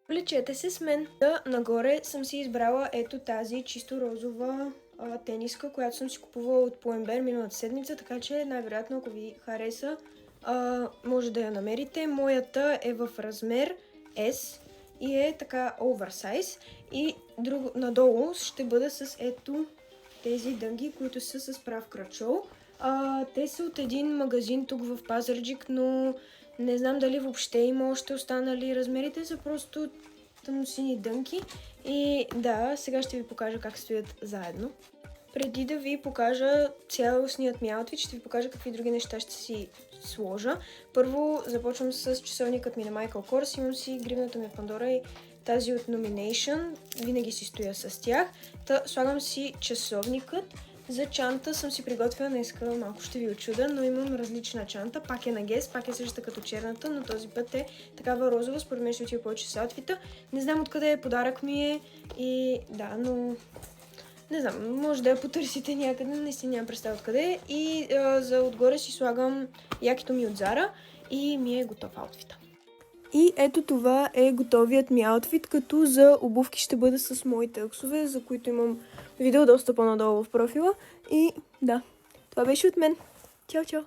Влечете се с мен. Да, нагоре съм си избрала ето тази чисто розова тениска, която съм си купувала от Pull&Bear миналата седмица, така че най-вероятно, ако ви хареса, може да я намерите. Моята е в размер S и е така оверсайз. И надолу ще бъда с ето тези дънги, които са с прав кръчол. Те са от един магазин тук в Пазарджик, но не знам дали въобще има още останали. Размерите са просто тъмносини дънки. И да, сега ще ви покажа как стоят заедно. Преди да ви покажа цялостният ми аутфит, ще ви покажа какви други неща ще си сложа. Първо започвам с часовникът ми на Michael Kors. Имам си гривната ми Pandora и тази от Nomination. Винаги си стоя с тях. Слагам си часовникът. За чанта съм си приготвила, днеска малко ще ви очуда, но имам различна чанта. Пак е на Guess, пак е същата като черната, но този път е такава розова. Според мен ще отива повече с аутфита. Не знам откъде е, подарък ми е и да, но не знам, може да я потърсите някъде, наистина нямам представа откъде е. И за отгоре си слагам якито ми от Zara и ми е готов аутфита. И ето това е готовият ми аутфит, като за обувки ще бъда с моите аксове, за които имам видео доста по-надолу в профила. И да, това беше от мен. Чао, чао!